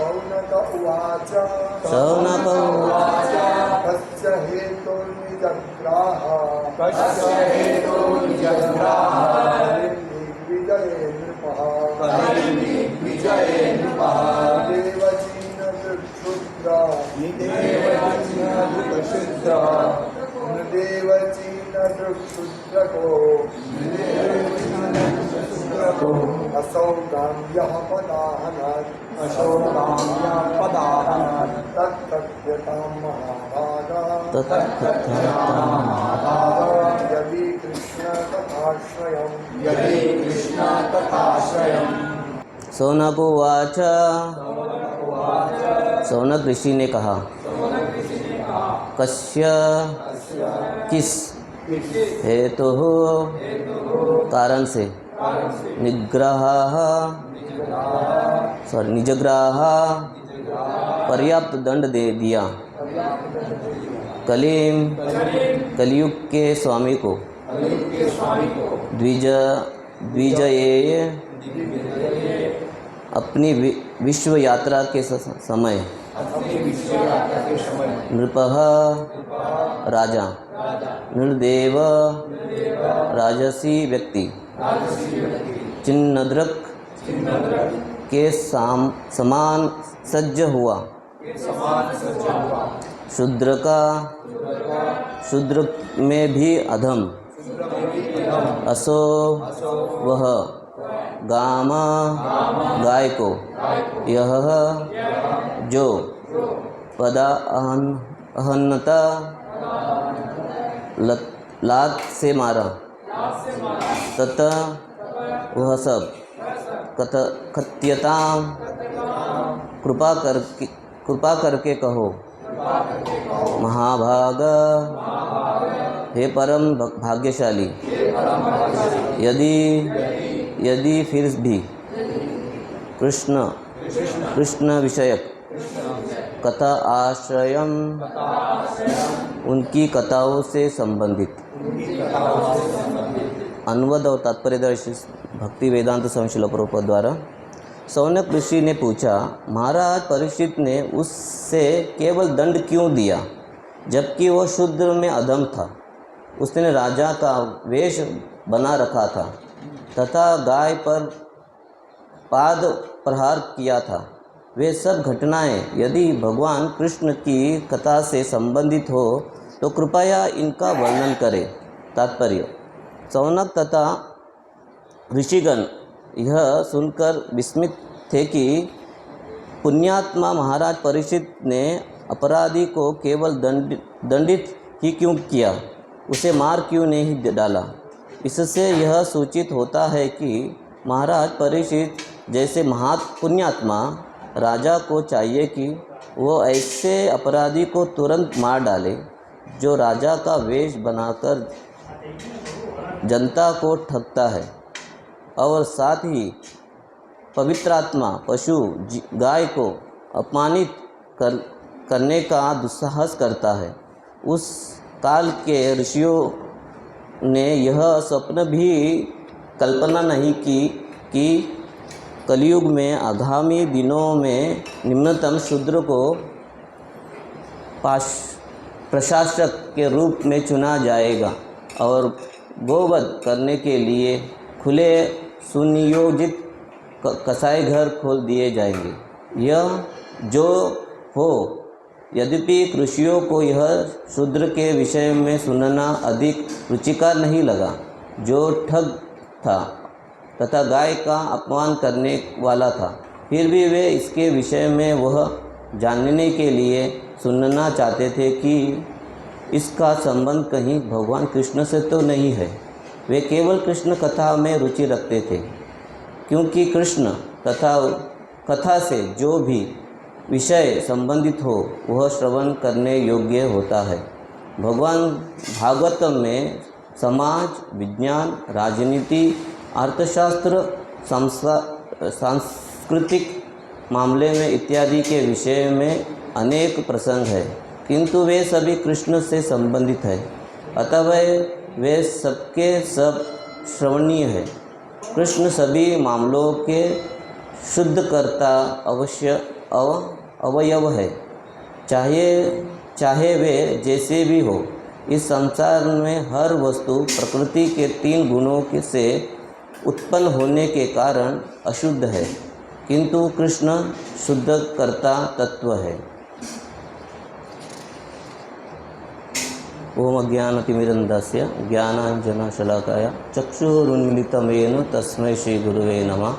शौनक उवाच शौनक उवाच कस्य हेतुर्निजग्राह कस्य हेतुर्निजग्राह विजये नृपः विजये नृपः देवचीन दृक्षुद्रा निदेवचिन्नदृक्षुद्र देवचीन दृक्षुद्रको असौ गाम्यः पदाहनत् अशोकाम्यपदाहनत् तत्कथ्यतां महाभागा यदि कृष्ण कथाश्रयम् यदि कृष्ण तथाश्रयम्। शौनक उवाच शौनक ऋषि ने कहा कस्य किस हेतु कारण से निग्रह निजग्राह पर्याप्त दंड दे दिया कलियुग के स्वामी को द्विजये अपनी विश्व यात्रा के समय नृपः राजा निर्देव राजसी व्यक्ति चिन्नद्रक के समान सज्ज हुआ शूद्र में भी अधम असो वह गाय को यह जो पदाहनता लात से मारा तथा वह सब कथ्यता कृपा करके कहो महाभाग हे परम भाग्यशाली यदि फिर भी कृष्ण विषयक कथा आश्रयम उनकी कथाओं से संबंधित अनुवाद और तात्पर्यदर्शी भक्ति वेदांत स्वामी श्रील प्रभुपाद द्वारा। शौनक ऋषि ने पूछा महाराज परीक्षित ने उससे केवल दंड क्यों दिया जबकि वह शूद्र में अधम था। उसने राजा का वेश बना रखा था तथा गाय पर पाद प्रहार किया था। वे सब घटनाएं यदि भगवान कृष्ण की कथा से संबंधित हो तो कृपया इनका वर्णन करें। तात्पर्य शौनक तथा ऋषिगण यह सुनकर विस्मित थे कि पुण्यात्मा महाराज परीक्षित ने अपराधी को केवल दंडित ही क्यों किया, उसे मार क्यों नहीं डाला। इससे यह सूचित होता है कि महाराज परीक्षित जैसे महापुण्यात्मा राजा को चाहिए कि वो ऐसे अपराधी को तुरंत मार डाले जो राजा का वेश बनाकर जनता को ठगता है और साथ ही पवित्रात्मा पशु गाय को अपमानित करने का दुस्साहस करता है। उस काल के ऋषियों ने यह स्वप्न भी कल्पना नहीं की कि कलयुग में आगामी दिनों में निम्नतम शूद्र को प्रशासक के रूप में चुना जाएगा और गोवध करने के लिए खुले सुनियोजित कसाई घर खोल दिए जाएंगे। यह जो हो यद्यपि ऋषियों को यह शूद्र के विषय में सुनना अधिक रुचिकर नहीं लगा जो ठग था तथा गाय का अपमान करने वाला था। फिर भी वे इसके विषय में वह जानने के लिए सुनना चाहते थे कि इसका संबंध कहीं भगवान कृष्ण से तो नहीं है। वे केवल कृष्ण कथा में रुचि रखते थे क्योंकि कृष्ण कथा से जो भी विषय संबंधित हो वह श्रवण करने योग्य होता है। भगवान भागवतम में समाज विज्ञान राजनीति अर्थशास्त्र सांस्कृतिक मामले में इत्यादि के विषय में अनेक प्रसंग है किंतु वे सभी कृष्ण से संबंधित है अतः वे सबके सब श्रवणीय है। कृष्ण सभी मामलों के शुद्धकर्ता अवश्य अवयव है, चाहे वे जैसे भी हो। इस संसार में हर वस्तु प्रकृति के 3 गुणों से उत्पन्न होने के कारण अशुद्ध है, किंतु कृष्ण शुद्ध कर्ता तत्व है। ओम अज्ञानतिमिरन्धस्य ज्ञानाञ्जनशलाकाय चक्षुरुन्मिलितं येन तस्मै श्रीगुरुवे नमः।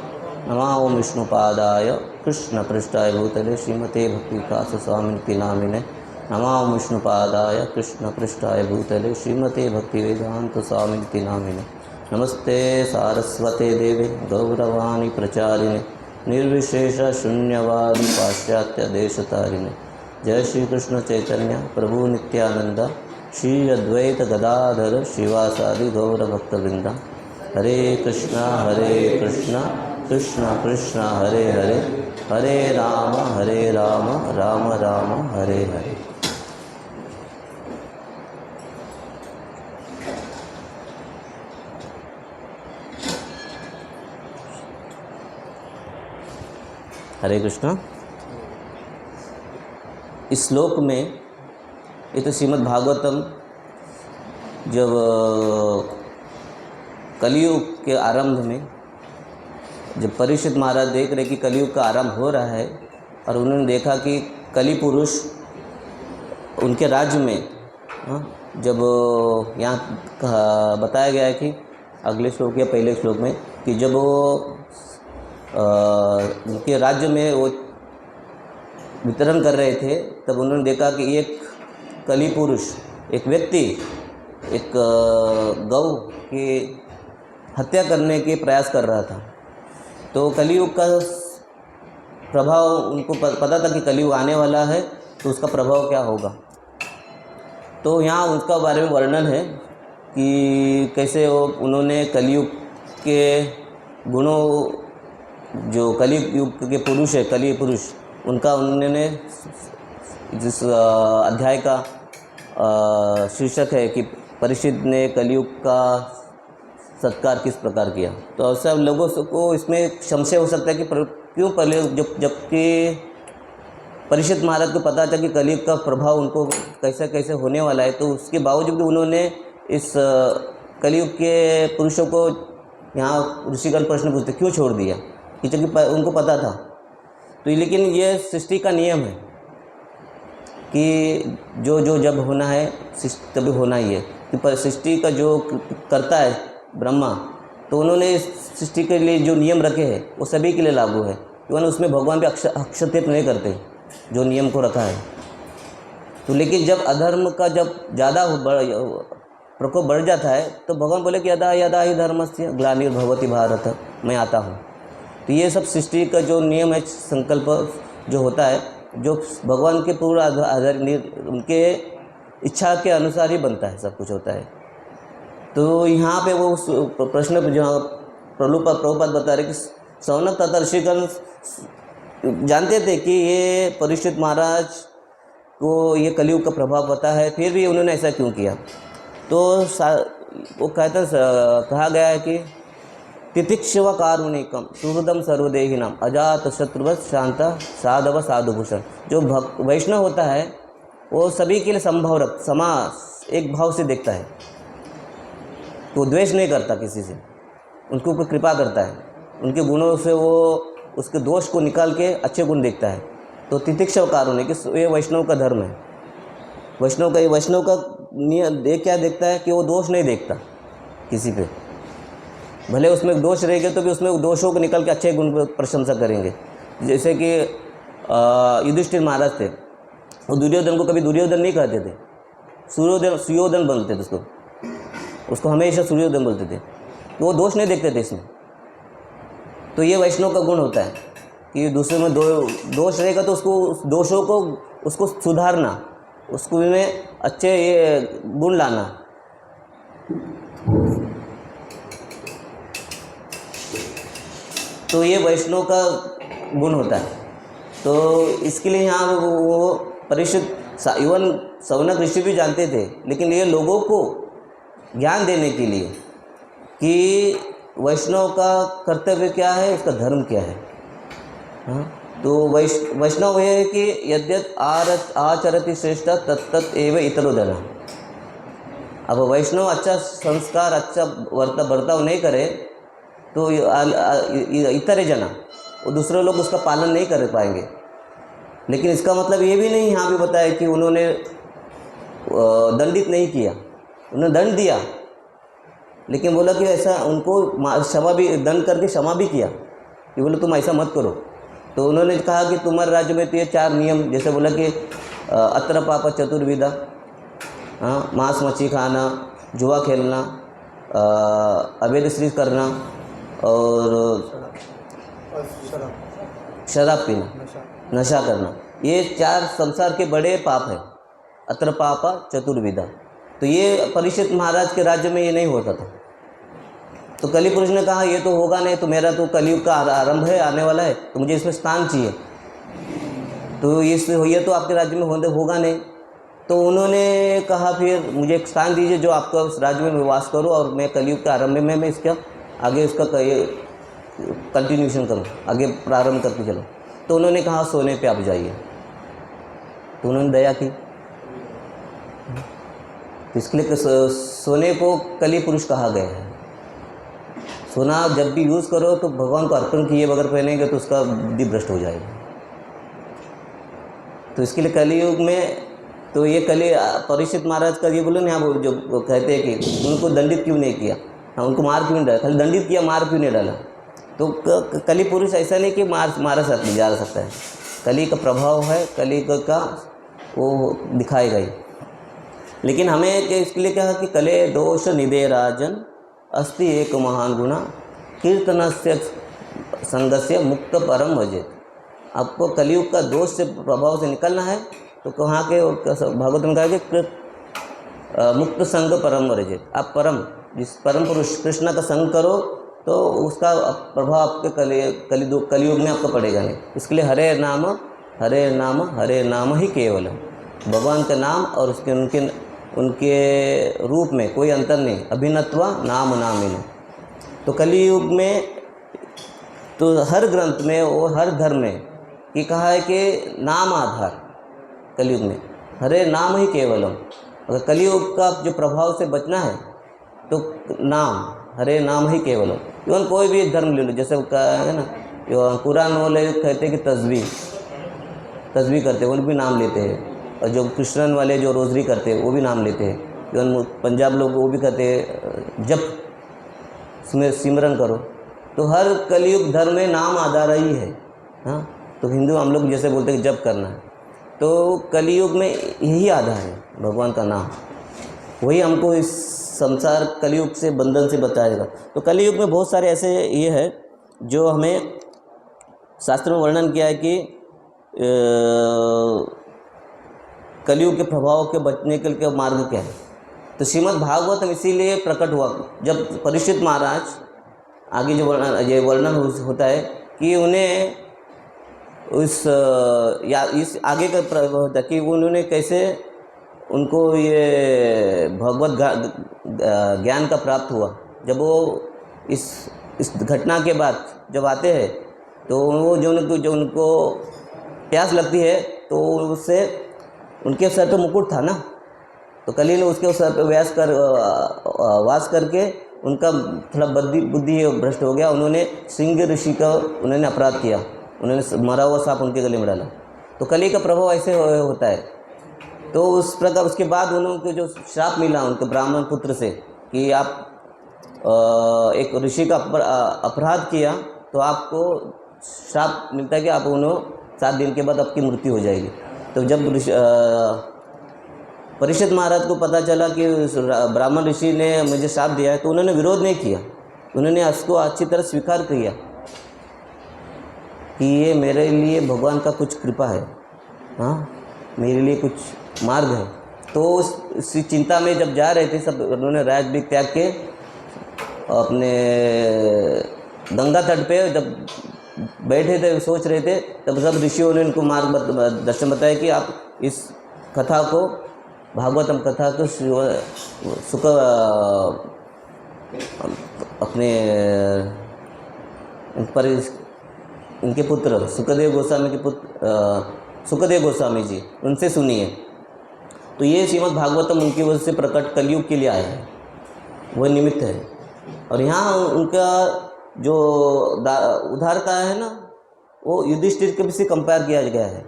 नमः ओम विष्णुपादाय कृष्णपृष्ठाय भूतले श्रीमते भक्तिविकासस्वामिनिति नामिने। नमः ओम विष्णुपादाय कृष्णपृष्ठाय भूतले श्रीमते भक्तिवेदान्तस्वामिनिति नामिने। नमस्ते सारस्वते देवे गौरवाणी प्रचारिणे निर्विशेष शून्यवादी पाश्चात्य देशतारिणे। जय श्री कृष्ण चैतन्य प्रभु नित्यानंद श्री अद्वैत गदाधर शिवासादि गौर भक्तवृंदा। हरे कृष्णा कृष्ण कृष्ण हरे हरे, हरे राम राम राम हरे हरे। हरे कृष्णा। इस श्लोक में ये तो श्रीमद् भागवतम जब कलयुग के आरंभ में जब परीक्षित महाराज देख रहे कि कलयुग का आरंभ हो रहा है और उन्होंने देखा कि कली पुरुष उनके राज्य में जब यहाँ बताया गया है कि अगले श्लोक या पहले श्लोक में कि जब वो उनके राज्य में वो वितरण कर रहे थे तब उन्होंने देखा कि एक कली पुरुष, एक व्यक्ति एक गौ की हत्या करने के प्रयास कर रहा था। तो कलियुग का प्रभाव उनको पता था कि कलियुग आने वाला है तो उसका प्रभाव क्या होगा। तो यहाँ उसका बारे में वर्णन है कि कैसे उन्होंने कलियुग के गुणों, जो कलियुग के पुरुष है, कली पुरुष, उनका उन्होंने जिस अध्याय का शीर्षक है कि परीक्षित ने कलियुग का सत्कार किस प्रकार किया। तो सब लोगों को इसमें संशय हो सकता है कि क्यों पहले जबकि परीक्षित महाराज को पता था कि कलियुग का प्रभाव उनको कैसे कैसे होने वाला है, तो उसके बावजूद भी उन्होंने इस कलियुग के पुरुषों को यहाँ ऋषिगण प्रश्न पूछते क्यों छोड़ दिया, क्योंकि उनको पता था। तो लेकिन ये सृष्टि का नियम है कि जो जो जब होना है तभी होना ही है। कि सृष्टि का जो करता है ब्रह्मा, तो उन्होंने इस सृष्टि के लिए जो नियम रखे हैं वो सभी के लिए लागू है, क्योंकि उसमें भगवान भी हस्तक्षेप नहीं करते जो नियम को रखा है। तो लेकिन जब अधर्म का जब ज़्यादा प्रकोप बढ़ जाता है तो भगवान बोले कि यदा यदा ही धर्मस्य ग्लानिर्भवति भारत, मैं आता हूँ। तो ये सब सृष्टि का जो नियम है, संकल्प जो होता है, जो भगवान के पूरा आधार उनके इच्छा के अनुसार ही बनता है, सब कुछ होता है। तो यहाँ पे वो प्रश्न जहाँ प्रभुपाद बता रहे कि सौनक तथा ऋषिगण जानते थे कि ये परीक्षित महाराज को ये कलियुग का प्रभाव पता है, फिर भी उन्होंने ऐसा क्यों किया। तो वो कहा गया है कि तितिक्षव कारुणिकम सुहृदम सर्वदेहिनाम अजात शत्रुवत शांत साधव साधुभूषण। जो वैष्णव होता है वो सभी के लिए संभव एक भाव से देखता है, तो द्वेष नहीं करता किसी से, उनके ऊपर कृपा करता है, उनके गुणों से वो उसके दोष को निकाल के अच्छे गुण देखता है। तो तितिक्षव कारुणिक ये वैष्णव का धर्म है। वैष्णव का नियम क्या देखता है कि वो दोष नहीं देखता किसी पे, भले उसमें दोष रहेंगे तो भी उसमें दोषों को निकल के अच्छे गुण पर प्रशंसा करेंगे। जैसे कि युधिष्ठिर महाराज थे, वो दुर्योधन को कभी दुर्योधन नहीं कहते थे, सुयोधन बोलते थे उसको हमेशा सुयोधन बोलते थे। तो वो दोष नहीं देखते थे इसमें। तो ये वैष्णव का गुण होता है कि दूसरे में दोष रहेगा तो उसको दोषों को उसको सुधारना, उसको में अच्छे ये गुण लाना। तो ये वैष्णव का गुण होता है। तो इसके लिए यहाँ वो परीक्षित इवन सौनक ऋषि भी जानते थे, लेकिन ये लोगों को ज्ञान देने के लिए कि वैष्णव का कर्तव्य क्या है, उसका धर्म क्या है। हाँ, तो वैष्णव ये है कि यद्यत आचरति श्रेष्ठ तत्तत् एव इतरो जन। अब वैष्णव अच्छा संस्कार अच्छा बर्ताव नहीं करे तो इतरे जना वो दूसरे लोग उसका पालन नहीं कर पाएंगे। लेकिन इसका मतलब ये भी नहीं यहाँ भी बताया कि उन्होंने दंडित नहीं किया, उन्होंने दंड दिया, लेकिन बोला कि ऐसा उनको क्षमा भी दंड करके क्षमा भी किया कि बोले तुम ऐसा मत करो। तो उन्होंने कहा कि तुम्हारे राज्य में तो ये 4 नियम, जैसे बोला कि अत्र पाप चतुर्विधा, हाँ, मांस मच्छी खाना, जुआ खेलना, अवैध श्री करना और शराब पीना, नशा करना, ये 4 संसार के बड़े पाप है। अत्र पाप चतुर्विधा। तो ये परीक्षित महाराज के राज्य में ये नहीं होता था। तो कली पुरुष ने कहा ये तो होगा नहीं, तो मेरा तो कलयुग का आरंभ है, आने वाला है, तो मुझे इसमें स्थान चाहिए, तो ये तो आपके राज्य में होगा नहीं। तो उन्होंने कहा फिर मुझे एक स्थान दीजिए जो आपका उस राज्य में वास करो और मैं कलयुग के आरंभ में मैं इसका आगे उसका कंटिन्यूशन करूँ, आगे प्रारंभ करके चलो। तो उन्होंने कहा सोने पे आप जाइए। तो उन्होंने दया की। तो इसके लिए सोने को कली पुरुष कहा गया है। सोना जब भी यूज़ करो तो भगवान को अर्पण किए बगैर पहनेंगे तो उसका बुद्धि भ्रष्ट हो जाएगा। तो इसके लिए कलियुग में तो ये परीक्षित महाराज का ये बोलो ना, आप जो कहते हैं कि उनको दंडित क्यों नहीं किया, हाँ, उनको मार क्यों नहीं डाला, खाली दंडित किया, मार क्यों नहीं डाला। तो कली पुरुष ऐसा नहीं कि मारा जा सकता है, कली का प्रभाव है, कली का वो दिखाएगा ही। लेकिन हमें इसके लिए क्या है कि कले दोष निदे राजन अस्ति एक महान गुणा कीर्तनस्य संगस्य मुक्त परम भजेत। आपको कलियुग का दोष से प्रभाव से निकलना है तो कहाँ के भागवत में कहा कि मुक्त संग परम भजेत। आप जिस परम पुरुष कृष्ण का संग करो तो उसका प्रभाव आपके कलियुग में आपको पड़ेगा नहीं। इसके लिए हरे नाम ही केवल, भगवान का नाम और उसके उनके रूप में कोई अंतर नहीं, अभिन्नत्वा नाम नामिन। तो कलियुग में तो हर ग्रंथ में और हर धर्म में ये कहा है कि नाम आधार, कलियुग में हरे नाम ही केवलम। अगर कलियुग का जो प्रभाव से बचना है तो नाम, हरे नाम ही केवलम। इवन कोई भी धर्म ले लो, जैसे वो कहा है ना, कुरान वाले कहते हैं कि तस्बीह करते हैं, वो भी नाम लेते हैं। और जो क्रिश्चियन वाले जो रोज़री करते हैं वो भी नाम लेते हैं। इवन पंजाब लोग वो भी कहते हैं जप सिमरन करो। तो हर कलियुग धर्म में नाम आधार ही है। हाँ, तो हिंदू हम लोग जैसे बोलते हैं जप करना है, तो कलियुग में यही आधार है, भगवान का नाम। वही हमको इस संसार कलियुग से बंधन से बचाएगा। तो कलियुग में बहुत सारे ऐसे ये है जो हमें शास्त्र में वर्णन किया है कि कलियुग के प्रभाव के बचने के लिए मार्ग क्या है। तो श्रीमद् भागवत इसीलिए प्रकट हुआ जब परीक्षित महाराज आगे जो वर्णन होता है कि उन्हें इस आगे का होता है कि उन्होंने कैसे उनको ये भगवत ज्ञान का प्राप्त हुआ। जब वो इस घटना के बाद जब आते हैं तो वो जो उनको प्यास लगती है तो उससे उनके सर पे मुकुट था ना, तो कली ने उसके सर पे वास करके उनका थोड़ा बुद्धि भ्रष्ट हो गया। उन्होंने सिंह ऋषि का उन्होंने अपराध किया, उन्होंने मरा हुआ सांप उनके गले में डाला। तो कली का प्रभाव ऐसे होता है। तो उस प्रकार उसके बाद उनको जो श्राप मिला उनके ब्राह्मण पुत्र से कि आप एक ऋषि का अपराध किया तो आपको श्राप मिलता है कि आप उन्होंने 7 दिन के बाद आपकी मृत्यु हो जाएगी। तो जब परीक्षित महाराज को पता चला कि ब्राह्मण ऋषि ने मुझे श्राप दिया है तो उन्होंने विरोध नहीं किया, उन्होंने उसको अच्छी तरह स्वीकार किया कि ये मेरे लिए भगवान का कुछ कृपा है, हाँ, मेरे लिए कुछ मार्ग है। तो उस चिंता में जब जा रहे थे सब, उन्होंने राज भी त्याग के अपने गंगा तट पे जब बैठे थे सोच रहे थे, तब सब ऋषियों ने उनको मार्ग दर्शन बताया कि आप इस कथा को, भागवतम कथा को सुख अपने पर इनके पुत्र सुखदेव गोस्वामी के पुत्र सुखदेव गोस्वामी जी, उनसे सुनिए। तो ये श्रीमद् भागवतम उनकी वजह से प्रकट कलयुग के लिए आया है, वह निमित्त है। और यहाँ उनका जो उद्धारता है ना, वो युधिष्ठिर के भी से कंपेयर किया गया है।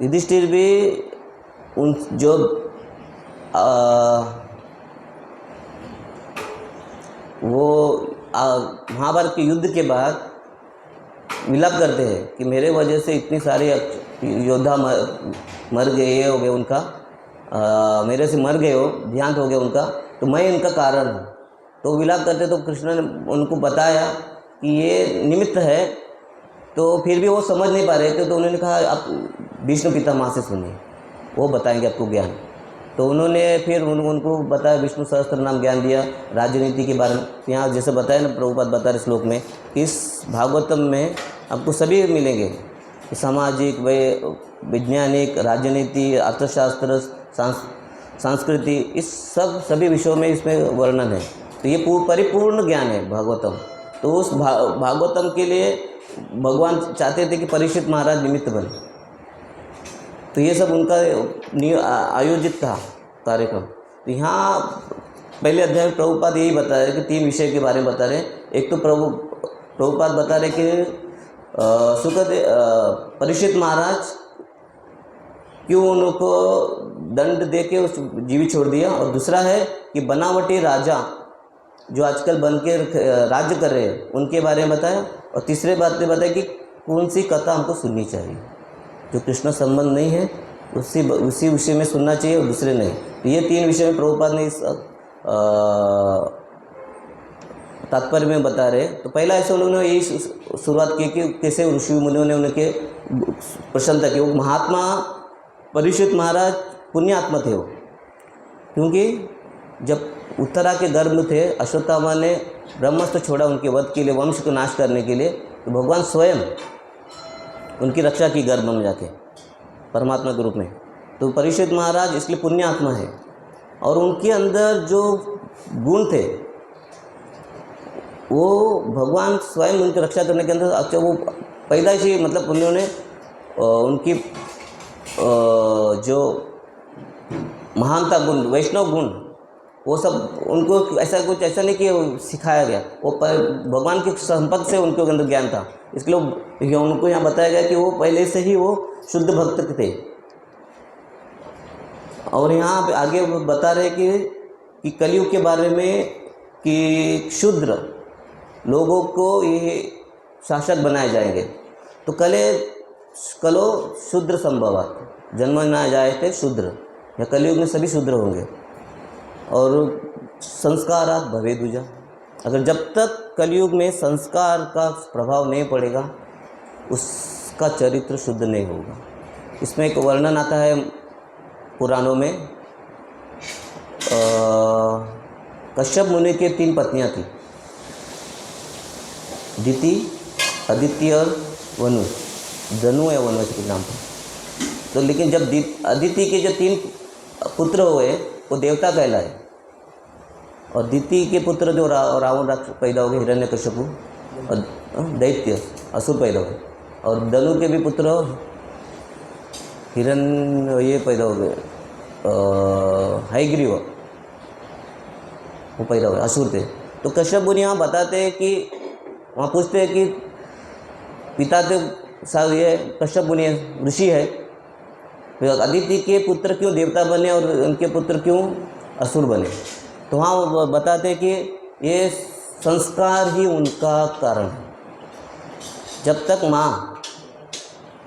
युधिष्ठिर भी उन जो वो महाभारत के युद्ध के बाद विलाप करते हैं कि मेरे वजह से इतनी सारे योद्धा मर गए हो गए, उनका मेरे से मर गए हो, देहांत हो गया उनका, तो मैं इनका कारण हूँ। तो विलाप करते तो कृष्ण ने उनको बताया कि ये निमित्त है। तो फिर भी वो समझ नहीं पा रहे थे, तो उन्होंने कहा आप विष्णु पितामह से सुनिए, वो बताएंगे आपको ज्ञान। तो उन्होंने फिर उनको बताया, विष्णु सहस्त्र नाम ज्ञान दिया, राजनीति के बारे में। यहाँ जैसे बताया ना, प्रभुपाद बता रहे श्लोक में कि इस भागवतम में आपको सभी मिलेंगे, सामाजिक, वैज्ञानिक, राजनीति, अर्थशास्त्र, संस्कृति, इस सभी विषयों में इसमें वर्णन है। तो ये परिपूर्ण ज्ञान है भागवतम। तो उस भागवतम के लिए भगवान चाहते थे कि परीक्षित महाराज निमित्त बने। तो ये सब उनका आयोजित था कार्यक्रम। तो यहाँ पहले अध्याय में प्रभुपाद यही बता रहे कि 3 विषय के बारे में बता रहे। एक तो प्रभुपाद बता रहे कि परीक्षित महाराज क्यों उनको दंड दे के उस जीवित छोड़ दिया, और दूसरा है कि बनावटी राजा जो आजकल बन के राज्य कर रहे हैं उनके बारे में बताया, और तीसरे बात में बताया कि कौन सी कथा हमको सुननी चाहिए, जो कृष्ण संबंध नहीं है उसी विषय में सुनना चाहिए और दूसरे नहीं। तो ये 3 विषय में प्रभुपाद ने इस तात्पर्य में बता रहे। तो पहला ऐसे उन्होंने यही शुरुआत की कि कैसे ऋषि मुनियों ने उनके प्रशंसा की। वो महात्मा परीक्षित महाराज पुण्यात्मा थे वो, क्योंकि जब उत्तरा के गर्भ में थे, अश्वत्थामा ने ब्रह्मास्त्र छोड़ा उनके वध के लिए, वंश को नाश करने के लिए, तो भगवान स्वयं उनकी रक्षा की गर्भ में जाके परमात्मा के रूप में। तो परीक्षित महाराज इसलिए पुण्य आत्मा है, और उनके अंदर जो गुण थे वो भगवान स्वयं उनकी रक्षा करने के अंदर, अच्छा वो पैदाइश ही, मतलब उन्होंने उनकी जो महानता गुण, वैष्णव गुण, वो सब उनको ऐसा नहीं कि सिखाया गया, वो भगवान की संपत्ति से उनके अंदर ज्ञान था। इसलिए उनको यहाँ बताया गया कि वो पहले से ही वो शुद्ध भक्त थे। और यहाँ पे आगे बता रहे कि कलयुग के बारे में कि शूद्र लोगों को ये शासक बनाए जाएंगे। तो कलो शूद्र संभवात, जन्म ना जाए थे शूद्र, या कलयुग में सभी शूद्र होंगे। और संस्कारात भवे दूजा, अगर जब तक कलयुग में संस्कार का प्रभाव नहीं पड़ेगा उसका चरित्र शुद्ध नहीं होगा। इसमें एक वर्णन आता है पुराणों में, कश्यप मुनि के 3 पत्नियां थी, दिति, अदिति और वनु, धनु या वनु के नाम पर। तो लेकिन जब अदिति के जो 3 पुत्र हुए वो देवता कहलाए, और दिति के पुत्र जो रावण राक्षस पैदा हो गए, हिरण्यकश्यपु, और दैत्य असुर पैदा हुए, और धनु के भी पुत्र ये पैदा हो गए, हयग्रीव, वो पैदा हुए, असुर थे। तो कश्यप मुनि यहाँ बताते हैं कि वहाँ पूछते हैं कि पिता तो साहब ये कश्यप मुनि ऋषि है, तो अदिति के पुत्र क्यों देवता बने और उनके पुत्र क्यों असुर बने? तो वहाँ वो बताते हैं कि ये संस्कार ही उनका कारण है। जब तक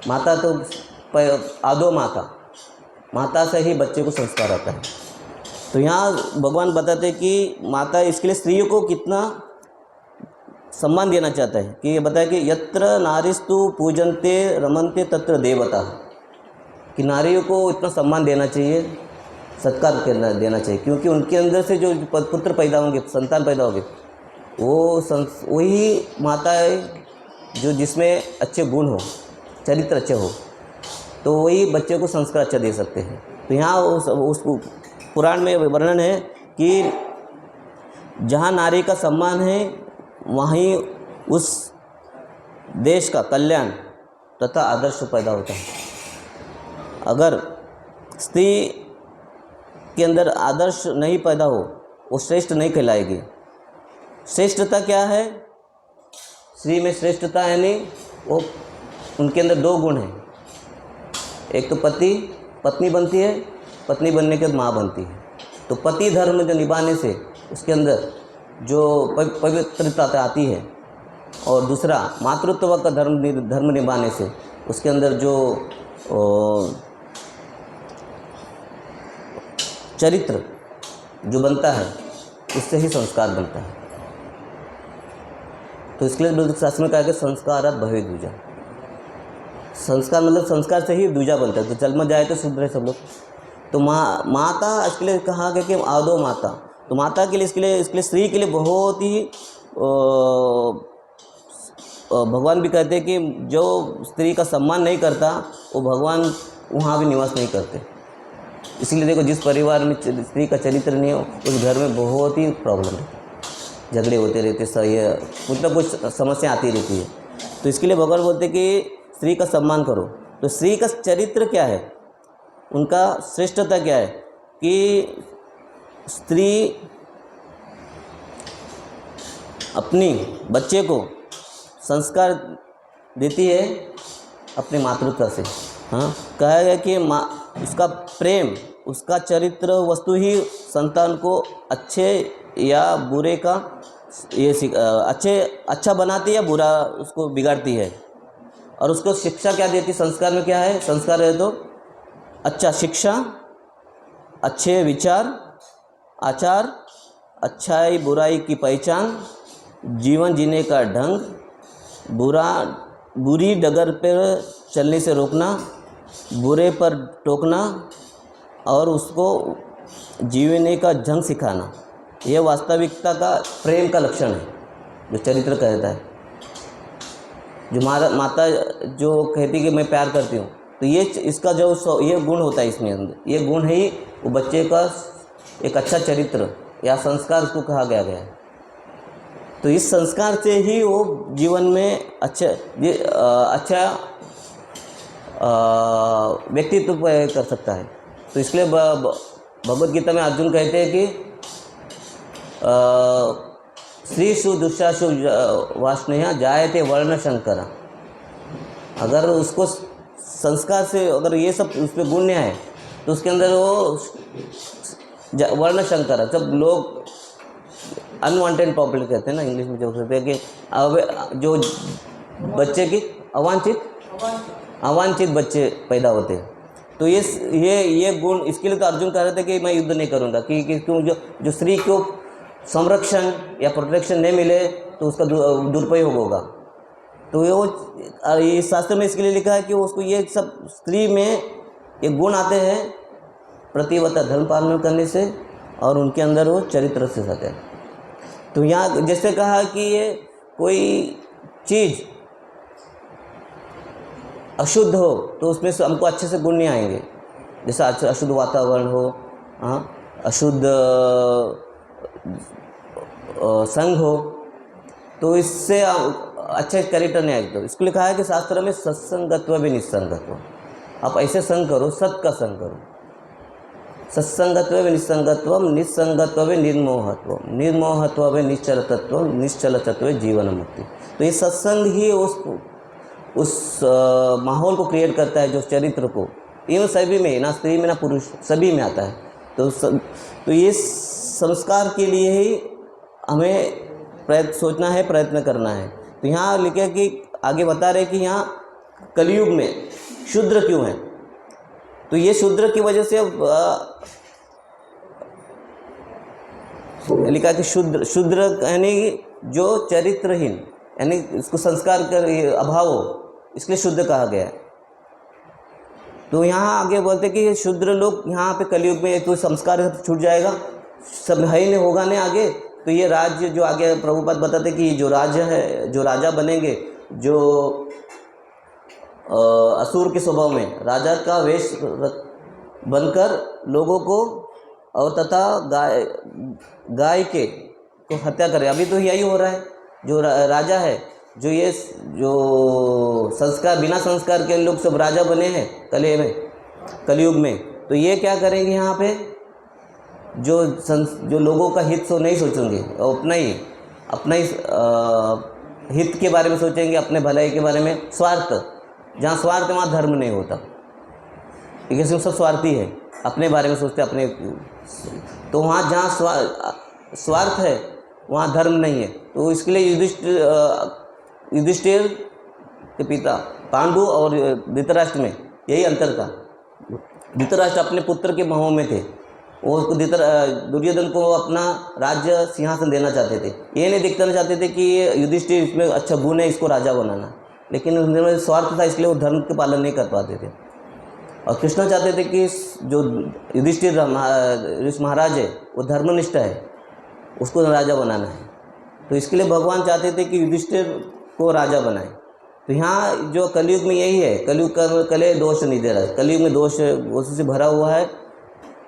माता तो आदो माता से ही बच्चे को संस्कार आता है। तो यहाँ भगवान बताते हैं कि माता इसके लिए स्त्रियों को कितना सम्मान देना चाहता है कि ये बताया कि यत्र नारीस्तु पूजन्ते रमन्ते तत्र देवता, कि नारियों को इतना सम्मान देना चाहिए, सत्कार देना चाहिए, क्योंकि उनके अंदर से जो पुत्र पैदा होंगे, संतान पैदा होंगे, वही माता है जो जिसमें अच्छे गुण हो, चरित्र अच्छे हो, तो वही बच्चे को संस्कार अच्छा दे सकते हैं। तो यहाँ उस पुराण में वर्णन है कि जहाँ नारी का सम्मान है वहीं उस देश का कल्याण तथा आदर्श पैदा होता है। अगर स्त्री के अंदर आदर्श नहीं पैदा हो, वो श्रेष्ठ नहीं कहलाएगी। श्रेष्ठता क्या है? स्त्री में श्रेष्ठता यानी वो उनके अंदर दो गुण हैं। एक तो पत्नी बनती है, पत्नी बनने के बाद माँ बनती है। तो पति धर्म जो निभाने से उसके अंदर जो पवित्रता आती है, और दूसरा मातृत्व का धर्म निभाने से उसके अंदर जो चरित्र जो बनता है, उससे ही संस्कार बनता है। तो इसके लिए शास्त्र में कहा कि संस्कारात् भवेत् द्विजा। संस्कार मतलब संस्कार से ही द्विजा बनता है। तो जन्म जाए तो शुद्ध है सब लोग। तो माता इसके लिए कहा गया कि आदो माता। तो माता के लिए इसके लिए स्त्री के लिए बहुत ही भगवान भी कहते हैं कि जो स्त्री का सम्मान नहीं करता वो भगवान वहाँ भी निवास नहीं करते। इसलिए देखो, जिस परिवार में स्त्री का चरित्र नहीं हो उस घर में बहुत ही प्रॉब्लम है, झगड़े होते रहते, सही है, कुछ ना कुछ समस्या आती रहती है। तो इसके लिए भगवान बोलते कि स्त्री का सम्मान करो। तो स्त्री का चरित्र क्या है, उनका श्रेष्ठता क्या है कि स्त्री अपनी बच्चे को संस्कार देती है अपने मातृत्व से। हाँ, कहा गया कि उसका प्रेम, उसका चरित्र वस्तु ही संतान को अच्छे या बुरे का अच्छा बनाती है या बुरा उसको बिगाड़ती है। और उसको शिक्षा क्या देती है? संस्कार में क्या है? संस्कार है तो अच्छा शिक्षा, अच्छे विचार, आचार, अच्छाई बुराई की पहचान, जीवन जीने का ढंग, बुरी डगर पर चलने से रोकना, बुरे पर टोकना और उसको जीने का ढंग सिखाना। यह वास्तविकता का प्रेम का लक्षण है, जो चरित्र कहता है। जो माता जो कहती कि मैं प्यार करती हूँ, तो ये इसका जो ये गुण होता है इसमें अंदर, ये गुण ही वो बच्चे का एक अच्छा चरित्र या संस्कार उसको कहा गया है। तो इस संस्कार से ही वो जीवन में अच्छा व्यक्तित्व कर सकता है। तो इसलिए भगवद गीता में अर्जुन कहते हैं कि स्त्रीषु दुष्टासु वासनेया जायते वर्ण शंकरा। अगर उसको संस्कार से अगर ये सब उस पर गुण है तो उसके अंदर वो वर्ण शंकरा, जब लोग अनवांटेड पॉपुलर कहते हैं ना इंग्लिश में, जो कहते हैं कि जो बच्चे की अवांछित बच्चे पैदा होते हैं। तो ये गुण, इसके लिए तो अर्जुन कह रहे थे कि मैं युद्ध नहीं करूँगा कि क्यों जो स्त्री को संरक्षण या प्रोटेक्शन नहीं मिले तो उसका दुरुपयोग होगा। तो ये शास्त्र में इसके लिए लिखा है कि उसको ये सब स्त्री में ये गुण आते हैं प्रतिव्रता धर्म पालन करने से, और उनके अंदर वो चरित्र से आते हैं। तो यहाँ जैसे कहा कि ये कोई चीज़ अशुद्ध हो तो उसमें से हमको अच्छे से गुण नहीं आएंगे। जैसे अशुद्ध वातावरण हो, अशुद्ध संग हो, तो इससे अच्छे कैरेक्टर नहीं आएगा। तो इसको लिखा है कि शास्त्र में सत्संगत्व भी निस्संगत्व। आप ऐसे संग करो, सत का संग करो। सत्संगत्व व निस्संगत्व, निस्संगत्व व निर्मोहत्व, निर्मोहत्व व निश्चलतत्व, निश्चलतत्व जीवन मुक्ति। तो ये सत्संग ही उस माहौल को क्रिएट करता है जो चरित्र को, इन सभी में, ना स्त्री में ना पुरुष, सभी में आता है। तो ये संस्कार के लिए ही हमें सोचना है, प्रयत्न करना है। तो यहाँ लिखे कि आगे बता रहे कि यहाँ कलयुग में शूद्र क्यों है। तो ये शूद्र की वजह से लिखा कि शूद्र यानी जो चरित्रहीन, यानी इसको संस्कार कर अभाव हो, इसलिए शुद्ध कहा गया है। तो यहाँ आगे बोलते कि शूद्र लोग यहाँ पे कलयुग में तो संस्कार छूट जाएगा, सब है ही नहीं, होगा नहीं आगे। तो ये राज्य जो आगे प्रभुपाद बताते कि जो राज्य है, जो राजा बनेंगे, जो असुर के स्वभाव में राजा का वेश बनकर लोगों को और तथा गाय को हत्या करे। अभी तो यही हो रहा है, जो राजा है जो ये जो संस्कार, बिना संस्कार के लोग सब राजा बने हैं कलयुग में, तो ये क्या करेंगे यहाँ पे, जो लोगों का हित सो नहीं सोचेंगे, अपना ही हित के बारे में सोचेंगे, अपने भलाई के बारे में। स्वार्थ, जहाँ स्वार्थ है वहाँ धर्म नहीं होता, क्योंकि सब स्वार्थी है, अपने बारे में सोचते अपने। तो वहाँ जहाँ स्वार्थ है वहाँ धर्म नहीं है। तो इसके लिए युधिष्ठिर के पिता पांडु और धृतराष्ट्र में यही अंतर था। धृतराष्ट्र अपने पुत्र के मोह में थे, वो दुर्योधन को अपना राज्य सिंहासन देना चाहते थे। ये नहीं दिखाना चाहते थे कि ये युधिष्ठिर इसमें अच्छा गुण है, इसको राजा बनाना, लेकिन उनमें स्वार्थ था, इसलिए वो धर्म के पालन नहीं कर पाते थे। और कृष्ण चाहते थे कि जो युधिष्ठिर महाराज है वो धर्मनिष्ठ है, उसको राजा बनाना है। तो इसके लिए भगवान चाहते थे कि युधिष्ठिर को राजा बनाए। तो यहाँ जो कलयुग में यही है, कलयुग का कले दोष नहीं दे रहा है, कलयुग में दोष से भरा हुआ है।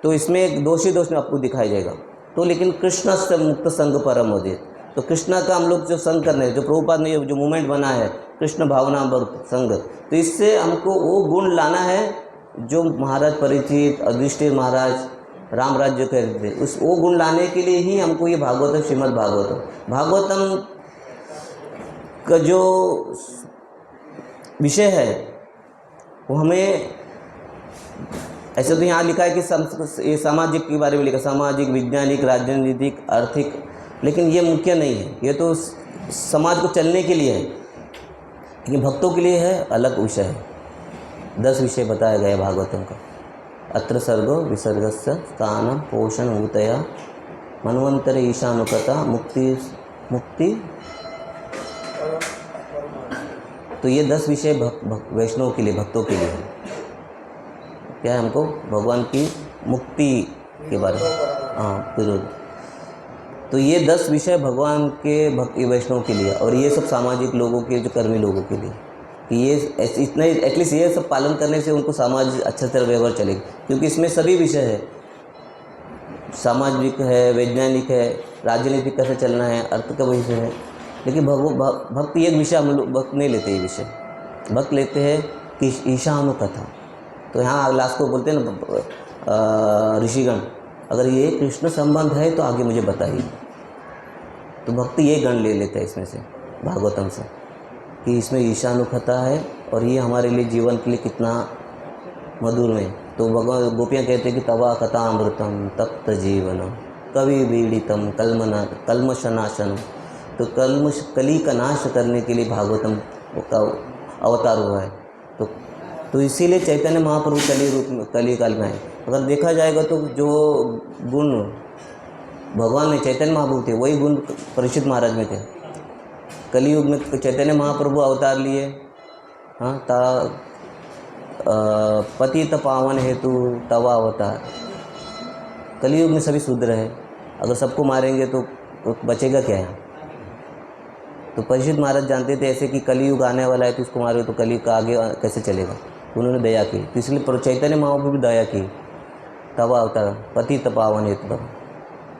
तो इसमें एक दोष में आपको दिखाई जाएगा। तो लेकिन कृष्ण से मुक्त संग परम उदित, तो कृष्ण का हम लोग जो संग करने, जो प्रभुपाद ने जो मूवमेंट बना है कृष्ण भावना संग, तो इससे हमको वो गुण लाना है जो महाराज परीक्षित, युधिष्ठिर महाराज राम राज्य कहते थे। वो गुण लाने के लिए ही हमको ये भागवतम, श्रीमद् भागवतम का जो विषय है वो हमें, ऐसे तो यहाँ लिखा है कि ये सामाजिक के बारे में लिखा, सामाजिक, वैज्ञानिक, राजनीतिक, आर्थिक, लेकिन ये मुख्य नहीं है। ये तो समाज को चलने के लिए है, लेकिन भक्तों के लिए है, अलग विषय है। 10 विषय बताया गया भागवतम का। अत्र सर्गो विसर्गस्य स्थानं पोषण ऊतया मन्वंतरे ईशानुकता मुक्ति। तो ये 10 विषय वैष्णव के लिए, भक्तों के लिए है। क्या है, हमको भगवान की मुक्ति के बारे में, हाँ विरोध। तो ये 10 विषय भगवान के भक्ति वैष्णव के लिए, और ये सब सामाजिक लोगों के, जो कर्मी लोगों के लिए, कि ये इतना एटलीस्ट ये सब पालन करने से उनको समाज अच्छे तरह व्यवहार चलेगा। क्योंकि इसमें सभी विषय है, सामाजिक है, वैज्ञानिक है, राजनीतिक कैसे चलना है, अर्थ का विषय है। लेकिन भक्त एक विषय हम लोग भक्त नहीं लेते, ये विषय भक्त लेते हैं कि ईशानुकथा। तो यहाँ लास्ट को बोलते हैं ना ऋषिगण, अगर ये कृष्ण संबंध है तो आगे मुझे बताइए। तो भक्त ये गण ले लेते हैं इसमें से, भागवतम से, कि इसमें ईशानुकथा है और ये हमारे लिए जीवन के लिए कितना मधुर है। तो भगवान गोपियाँ कहते हैं कि तवा कथा अमृतम तप्त जीवनम कवि बीड़ितम कल्मशनाशनम। तो कली का नाश करने के लिए भागवतम का अवतार हुआ है। तो इसीलिए चैतन्य महाप्रभु कली काल में है। अगर देखा जाएगा तो जो गुण भगवान में चैतन्य महाप्रभु थे, वही गुण परीक्षित महाराज में थे। कलियुग में चैतन्य महाप्रभु अवतार लिए, हाँ, पतित पावन हेतु तवा अवतार। कलियुग में सभी शूद्र है, अगर सबको मारेंगे तो बचेगा क्या है। तो परीक्षित महाराज जानते थे ऐसे कि कलियुग आने वाला है, तो उसको मारो तो कलियुग का आगे कैसे चलेगा। उन्होंने दया की, तो इसलिए चैतन्य महाप्रभु भी दया की, तवा अवतार पतित पावन हेतु,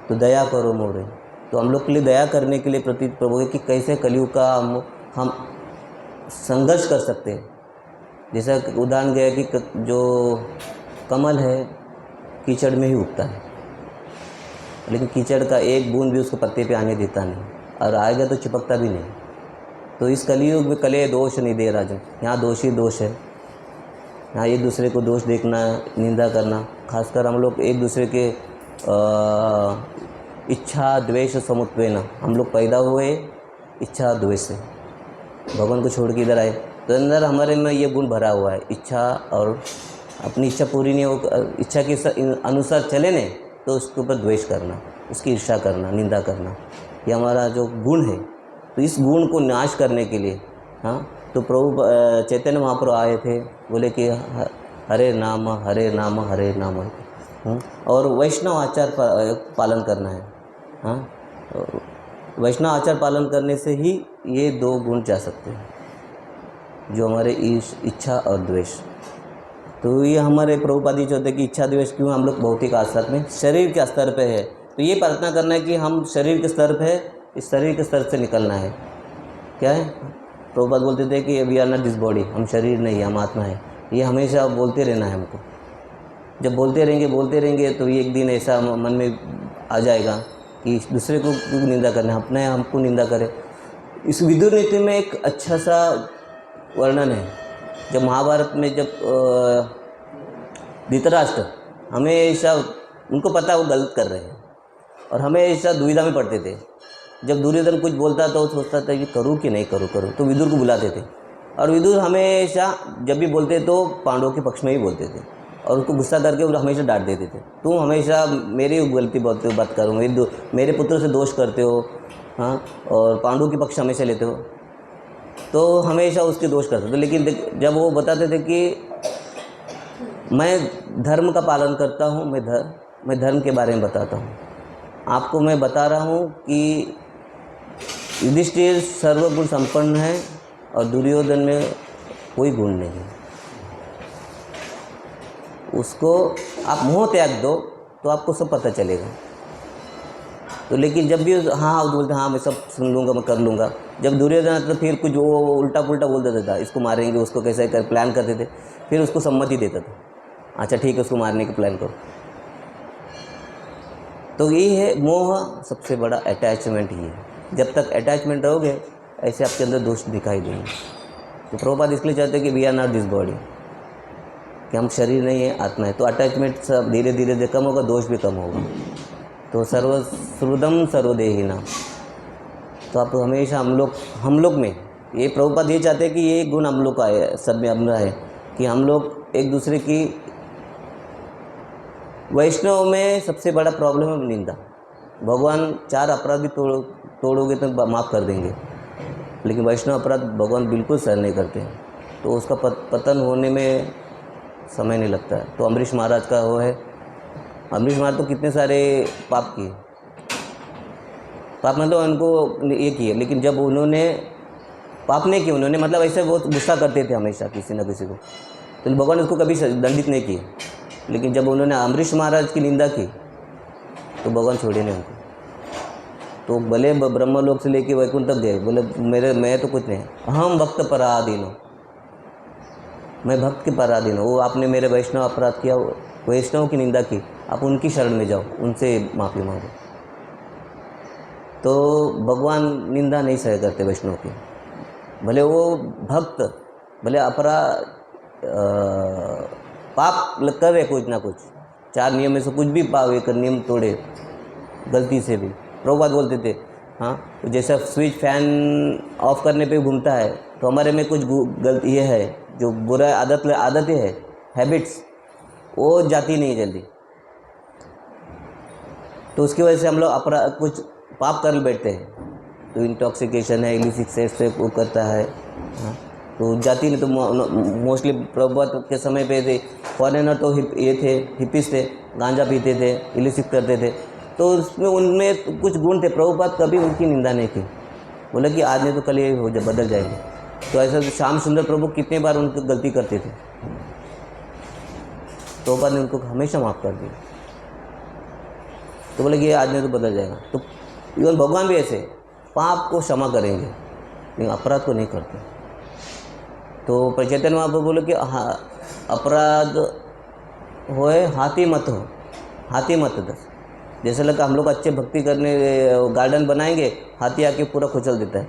तो दया करो मोरे। तो हम लोग के लिए दया करने के लिए प्रतीत प्रभु है कि कैसे कलियुग का हम संघर्ष कर सकते हैं। जैसा उदाहरण गया कि जो कमल है कीचड़ में ही उगता है, लेकिन कीचड़ का एक बूंद भी उसको पत्ते पे आने देता नहीं, और आएगा तो चिपकता भी नहीं। तो इस कलियुग में कले दोष नहीं दे राजन, यहाँ दोष ही दोष है। यहाँ एक दूसरे को दोष देखना, निंदा करना, खासकर हम लोग एक दूसरे के इच्छा द्वेष समुत्वेन, हम लोग पैदा हुए इच्छा द्वेष से, भगवान को छोड़ के इधर आए, तो अंदर हमारे में ये गुण भरा हुआ है, इच्छा, और अपनी इच्छा पूरी नहीं हो, इच्छा के अनुसार चले नहीं तो उसके ऊपर द्वेष करना, उसकी ईर्ष्या करना, निंदा करना, ये हमारा जो गुण है। तो इस गुण को नाश करने के लिए, हाँ, तो प्रभु चैतन्य महाप्रभु आए थे, बोले कि हरे नाम हरे नाम हरे नाम, और वैष्णव आचार पालन करना है। हाँ, वैष्णव आचार पालन करने से ही ये 2 गुण जा सकते हैं, जो हमारे इच्छा और द्वेष। तो ये हमारे प्रभुपाद जी चाहते हैं कि इच्छा द्वेष क्यों, हम लोग भौतिक आस्था में शरीर के स्तर पे है, तो ये प्रार्थना करना है कि हम शरीर के स्तर पे, इस शरीर के स्तर से निकलना है। क्या है, प्रभुपाद बोलते थे कि we are not this body, हम शरीर नहीं, हम आत्मा है। ये हमेशा बोलते रहना है हमको। जब बोलते रहेंगे तो एक दिन ऐसा मन में आ जाएगा कि दूसरे को क्यों निंदा करना, अपने हमको निंदा करे। इस विदुर नीति में एक अच्छा सा वर्णन है। जब महाभारत में जब धृतराष्ट्र हमेशा, उनको पता वो गलत कर रहे हैं और हमेशा दुविधा में पड़ते थे। जब दुर्योधन कुछ बोलता तो वो सोचता था कि करूँ कि नहीं करूँ, तो विदुर को बुलाते थे और विदुर हमेशा जब भी बोलते तो पांडवों के पक्ष में ही बोलते थे और उसको गुस्सा करके वो हमेशा डांट देते थे। तुम हमेशा मेरी गलती बोलते हो, बात करो, मेरे पुत्र से दोष करते हो, हाँ, और पांडवों के पक्ष हमेशा लेते हो, तो हमेशा उसके दोष करते थे। लेकिन जब वो बताते थे कि मैं धर्म का पालन करता हूँ, मैं धर्म के बारे में बताता हूँ, आपको मैं बता रहा हूँ कि युधिष्ठिर सर्वगुण संपन्न है और दुर्योधन में कोई गुण नहीं है। उसको आप मोह त्याग दो तो आपको सब पता चलेगा। तो लेकिन जब भी हाँ बोलते हाँ मैं सब सुन लूँगा, मैं कर लूँगा, जब दुर्योधन आता तो फिर कुछ वो उल्टा पुल्टा बोल देता था, इसको मारेंगे, उसको कैसे कर प्लान करते थे, फिर उसको सम्मति देता था, अच्छा ठीक है उसको मारने का प्लान करो। तो ये है मोह, सबसे बड़ा अटैचमेंट ही है। जब तक अटैचमेंट रहोगे ऐसे आपके अंदर दोष दिखाई देंगे। तो प्रभुपाद इसलिए चाहते हैं कि we are not this body, कि हम शरीर नहीं है, आत्मा है। तो अटैचमेंट सब धीरे धीरे कम होगा, दोष भी कम होगा। तो सर्वदम सर्वदेहिना, तो आप हमेशा हम लोग में ये प्रभुपाद ये चाहते हैं कि ये गुण हम लोग का है, सब में अपना है, कि हम लोग एक दूसरे की। वैष्णव में सबसे बड़ा प्रॉब्लम है निंदा। भगवान 4 अपराध भी तोड़ोगे तो माफ़ कर देंगे, लेकिन वैष्णव अपराध भगवान बिल्कुल सहन नहीं करते, तो उसका पतन होने में समय नहीं लगता है। तो अम्बरीश महाराज का वो है, अम्बरीश महाराज तो कितने सारे पाप किए, पाप मतलब उनको ये किए, लेकिन जब उन्होंने पाप नहीं किए, उन्होंने मतलब ऐसे बहुत गुस्सा करते थे हमेशा किसी न किसी को, तो भगवान उसको कभी दंडित नहीं किए। लेकिन जब उन्होंने अम्बरीश महाराज की निंदा की तो भगवान छोड़े नहीं उनको। तो भले ब्रह्मलोक से लेके वैकुंठ तक गए, बोले मैं तो कुछ नहीं, अहम भक्त पराधीन हूँ, मैं भक्त के पराधीन हूँ। वो आपने मेरे वैष्णव अपराध किया, वैष्णव की निंदा की, आप उनकी शरण में जाओ, उनसे माफ़ी मांगो। तो भगवान निंदा नहीं सह करते वैष्णव की, भले वो भक्त, भले अपराध पाप करे कुछ ना कुछ, 4 नियम में से कुछ भी पाप एक नियम तोड़े गलती से भी। प्रभुपाद बोलते थे हाँ, तो जैसा स्विच फैन ऑफ करने पे घूमता है, तो हमारे में कुछ गलती ये है, जो बुरा आदतें है, हैबिट्स, वो जाती नहीं जल्दी। तो उसकी वजह से हम लोग अपराध कुछ पाप कर बैठते हैं। तो इंटॉक्सिकेशन है, इलिसिट सेक्स से वो करता है, हाँ, तो जाती नहीं। तो मोस्टली प्रभुपाद के समय पे थे फॉरेनर, तो ये थे हिप्पीज थे, गांजा पीते थे, इलिसिट करते थे, तो उसमें उनमें कुछ गुण थे। प्रभुपाद कभी उनकी निंदा नहीं की, बोला कि आज नहीं तो कल ये हो जाए, बदल जाएंगे। तो ऐसा श्याम सुंदर प्रभु कितने बार उनको गलती करते थे, प्रभुपाद ने उनको हमेशा माफ़ कर दिया। तो बोले कि आज नहीं तो बदल जाएगा। तो इवन भगवान भी ऐसे पाप को क्षमा करेंगे लेकिन अपराध को नहीं करते। तो चैतन्य महाप्रभु बोले कि अपराध होए हाथी मत हो, हाथी मत दस। जैसे लगा हम लोग अच्छे भक्ति करने गार्डन बनाएंगे, हाथी आके पूरा खुचल देता है।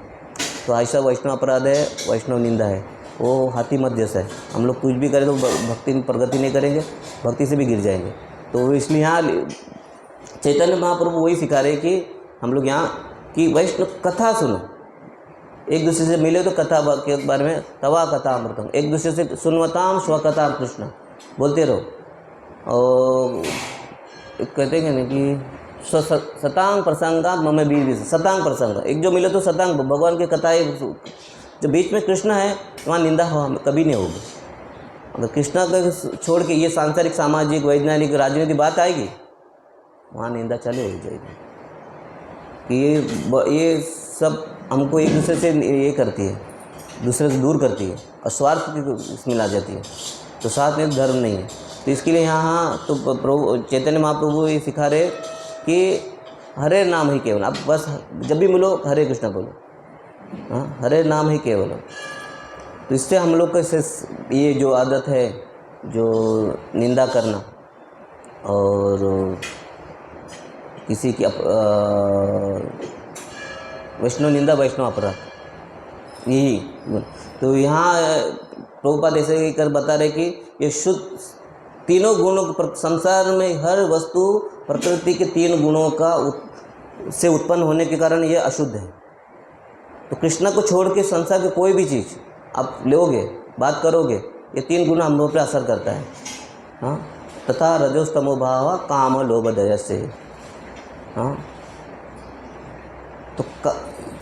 तो ऐसा वैष्णव अपराध है, वैष्णव निंदा है, वो हाथी मत जैसा है। हम लोग कुछ भी करें तो भक्ति में प्रगति नहीं करेंगे, भक्ति से भी गिर जाएंगे। तो इसलिए यहाँ चैतन्य महाप्रभु वही सिखा रहे कि हम लोग यहाँ की वैष्णव कथा सुनो, एक दूसरे से मिले तो कथा के बारे में, तवा कथा अमृतम, एक दूसरे से सुनवताम स्वकथा कृष्ण बोलते रहो। और कहते हैं कि सतांग प्रसंगात मम वीर, सतांग प्रसंग, एक जो मिले तो सतांग भगवान की कथाएँ, जो बीच में कृष्ण है वहाँ निंदा कभी नहीं होगी। अगर कृष्णा को छोड़ के ये सांसारिक, सामाजिक, वैज्ञानिक, राजनीतिक बात आएगी, वहाँ निंदा चालू हो जाएगी। कि ये सब हमको एक दूसरे से ये करती है, दूसरे से दूर करती है और स्वार्थ की इसमें ला जाती है। तो साथ में धर्म नहीं है। तो इसके लिए यहाँ तो प्रभु चैतन्य महाप्रभु ये सिखा रहे कि हरे नाम ही केवल, आप बस जब भी मिलो हरे कृष्णा बोलो। हाँ, हरे नाम ही केवल। तो इससे हम लोग का ये जो आदत है, जो निंदा करना और किसी की वैष्णव निंदा वैष्णव अपराध, यही। तो यहाँ प्रभुपाद ऐसे ही कर बता रहे कि ये शुद्ध तीनों गुणों, संसार में हर वस्तु प्रकृति के 3 गुणों का से उत्पन्न होने के कारण ये अशुद्ध है। तो कृष्ण को छोड़ के संसार की कोई भी चीज़ आप लोगे, बात करोगे, ये 3 गुण हम लोग पर असर करता है। हाँ, तथा रजोस्तमो भाव काम लोभ दया से। हाँ, तो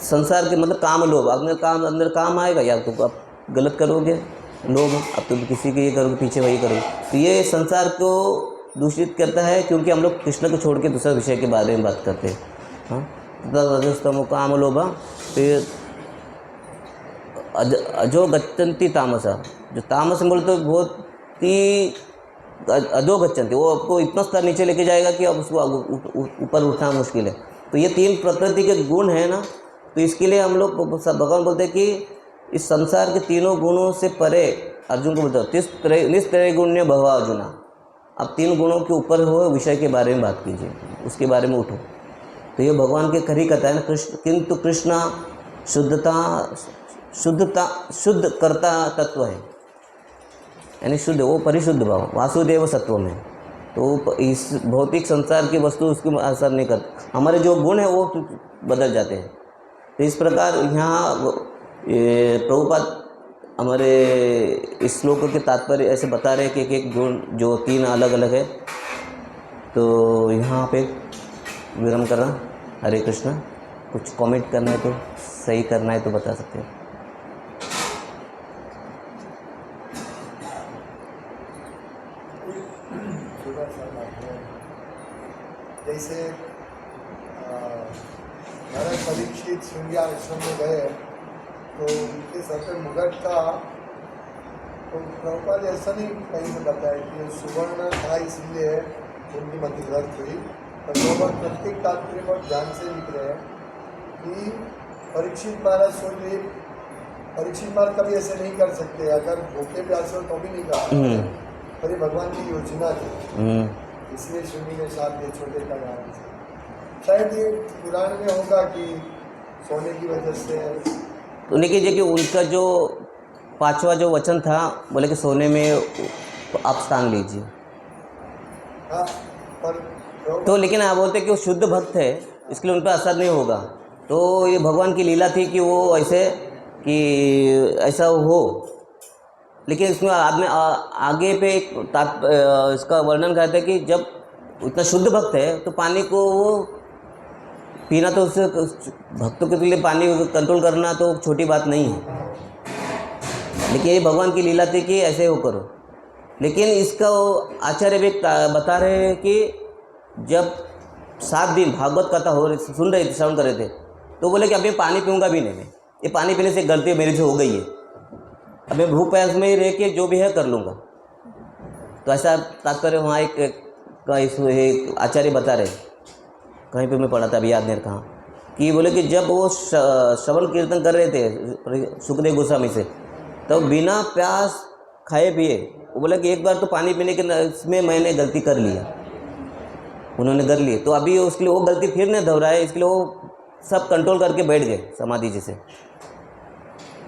संसार के मतलब काम लोभ, अंदर काम आएगा या तो आप गलत करोगे, लोभ, अब तो किसी के ये करोगे, पीछे वही करोगे। तो ये संसार को दूषित करता है, क्योंकि हम लोग कृष्ण को छोड़ के दूसरे विषय के बारे में बात करते हैं। हाँ, रजस्तमो काम लोभ, फिर अजो गच्छन्ति तामसा। जो तामस बोल तो बहुत ही अधो गच्छन्ति, वो आपको इतना स्तर नीचे लेके जाएगा कि अब उसको ऊपर उठना मुश्किल है। तो ये 3 प्रकृति के गुण है ना, तो इसके लिए हम लोग भगवान बोलते हैं कि इस संसार के 3 गुणों से परे अर्जुन को बताओ, निस्त्रय गुण्य भव अर्जुना। आप 3 गुणों के ऊपर हो, विषय के बारे में बात कीजिए, उसके बारे में उठो। तो ये भगवान के खरी कथा है ना। किंतु कृष्णा शुद्ध करता तत्व है, यानी शुद्ध, वो परिशुद्ध भाव, वासुदेव सत्व में। तो इस भौतिक संसार की वस्तु उसको असर नहीं करती, हमारे जो गुण है वो बदल जाते हैं। तो इस प्रकार यहाँ प्रभुपाद हमारे इस श्लोक के तात्पर्य ऐसे बता रहे हैं कि एक गुण जो 3 अलग अलग है। तो यहाँ पे विराम करना। हरे कृष्णा। कुछ कमेंट करना है तो, सही करना है तो बता सकते हैं। जैसे भरत परीक्षित श्रृंगी आश्रम में गए तो उनके सर पे मुगट था, तो प्रभुपाद ऐसा नहीं कहीं से बताया कि सुवर्ण था इसलिए उनकी मतिगत हुई। पर लोग प्रत्येक तात्पर्य बहुत ध्यान से लिख रहे हैं कि परीक्षित महाराज सोचिए, परीक्षित महाराज कभी ऐसे नहीं कर सकते, अगर भूखे प्यासे हो तो भी नहीं कहा, पर ये भगवान की योजना थी, इसलिए श्रृंगी ने साथ दिए छोटे का नाम से। शायद ये पुराण में होगा कि सोने की वजह से। तो देखिए कि उनका जो 5वां जो वचन था, बोले कि सोने में आप स्थान लीजिए। हाँ, पर तो लेकिन आप बोलते कि वो शुद्ध भक्त है, इसके लिए उन पर असर नहीं होगा। तो ये भगवान की लीला थी कि वो ऐसे कि ऐसा हो। लेकिन इसमें आगे पे एक इसका वर्णन करते हैं कि जब इतना शुद्ध भक्त है तो पानी को वो पीना, तो उससे भक्तों के लिए पानी कंट्रोल करना तो छोटी बात नहीं है। लेकिन ये भगवान की लीला थी कि ऐसे वो करो। लेकिन इसका आचार्य भी बता रहे हैं कि जब 7 दिन भागवत कथा हो रही, सुन रहे थे, श्रवण कर रहे थे, तो बोले कि अब मैं पानी पीऊँगा भी नहीं, मैं ये पानी पीने से गलती मेरे से हो गई है, अब मैं भूख प्यास में ही रह के जो भी है कर लूँगा। तो ऐसा तात्पर्य वहाँ एक आचार्य बता रहे, कहीं पे मैं पढ़ा था, अभी याद नहीं रहा, कि बोले कि जब वो श्रवण कीर्तन कर रहे थे सुखदेव गोस्वामी से, तो बिना प्यास खाए पिए वो बोले कि एक बार तो पानी पीने के इसमें मैंने गलती कर लिया, उन्होंने कर ली। तो अभी उसके लिए वो गलती फिर नहीं दोहराए, इसके लिए वो सब कंट्रोल करके बैठ गए समाधि जैसे।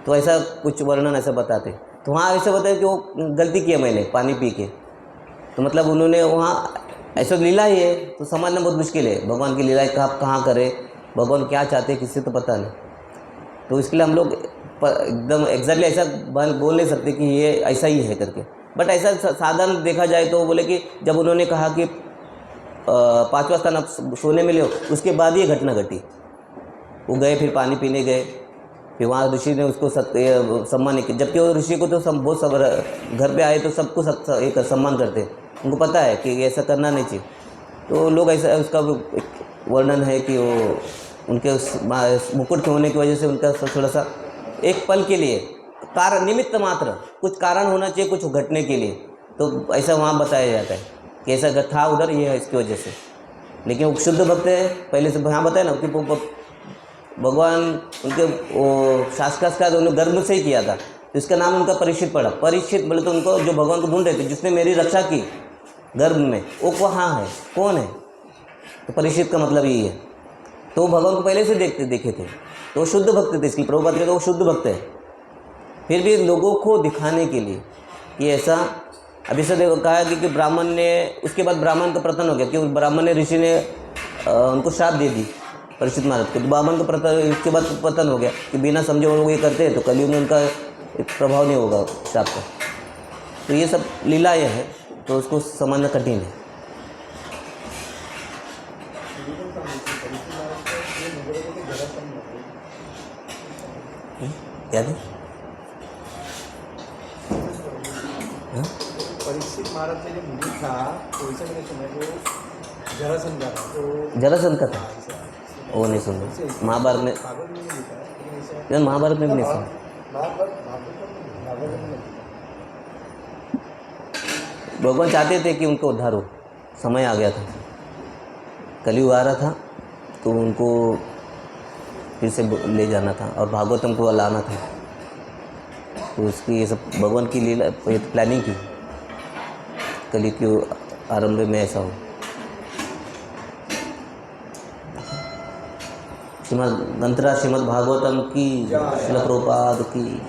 तो ऐसा कुछ वर्णन ऐसा बताते। तो वहाँ ऐसा बताया कि वो गलती किया मैंने पानी पी के, तो मतलब उन्होंने वहाँ ऐसा लीला ही है, तो समझना बहुत मुश्किल है भगवान की लीला कहाँ करे, भगवान क्या चाहते हैं किसी तो पता नहीं। तो इसके लिए हम लोग एकदम एग्जैक्टली ऐसा बोल नहीं सकते कि ये ऐसा ही है करके। बट ऐसा साधारण देखा जाए तो बोले कि जब उन्होंने कहा कि 5वां स्थान आप सोने में ले, उसके बाद ये घटना घटी। वो गए, फिर पानी पीने गए, फिर वहाँ ऋषि ने उसको सम्मान नहीं किया, जबकि वो ऋषि को तो बहुत सब घर पे आए तो सबको एक सम्मान करते, उनको पता है कि ऐसा करना नहीं चाहिए। तो लोग ऐसा, उसका वर्णन है कि वो उनके मुकुट के होने की वजह से उनका थोड़ा सा एक पल के लिए कारण निमित्त मात्र कुछ कारण होना चाहिए कुछ घटने के लिए, तो ऐसा वहाँ बताया जाता है कि ऐसा था उधर, ये है इसकी वजह से। लेकिन वो शुद्ध भक्त है, पहले से यहाँ बताया ना कि भगवान उनके वो साक्षात्कार उन्होंने गर्भ से ही किया था, तो इसका नाम उनका परीक्षित पड़ा। परीक्षित बोले तो उनको जो भगवान को ढूंढ रहे थे, जिसने मेरी रक्षा की गर्भ में, वो कहाँ है, कौन है? तो परीक्षित का मतलब यही है। तो वो भगवान को पहले से देखे थे, तो वो शुद्ध भक्त थे, इसलिए प्रभुपाद कहते वो शुद्ध भक्त है। फिर भी लोगों को दिखाने के लिए कि ऐसा, अभी से देखो कहा कि ब्राह्मण ने, उसके बाद ब्राह्मण का पतन हो गया, क्योंकि ब्राह्मण ने ऋषि ने उनको श्राप दे दी परीक्षित महाराज को, तो ब्राह्मण का इसके बाद पतन हो गया कि बिना समझे वो लोग ये करते हैं तो कलयुग में उनका प्रभाव नहीं होगा श्राप का। तो ये सब लीलाएँ हैं, तो उसको समझना कठिन है। क्या थे? परीक्षित महाराज का जो मुनि था तो वैसे मैंने सुना वो जरासंध का था, तो जरासंध का था, वो नहीं सुन रहे। महाभारत में, भागवत में नहीं लिखा है, लेकिन ऐसा यार महाभारत में भी नहीं सुना। भागवत में नहीं। भगवान चाहते थे कि उनको उद्धार हो, समय आ गया था, कलयुग आ रहा था, तो उनको फिर से ले जाना था और भागवतम को लाना था। तो उसकी ये सब भगवान की लीला, ये प्लानिंग की, कलयुग के आरंभ में ऐसा हो। श्रीमद् ग्रंथराज श्रीमद् भागवतम की, श्रील प्रभुपाद की।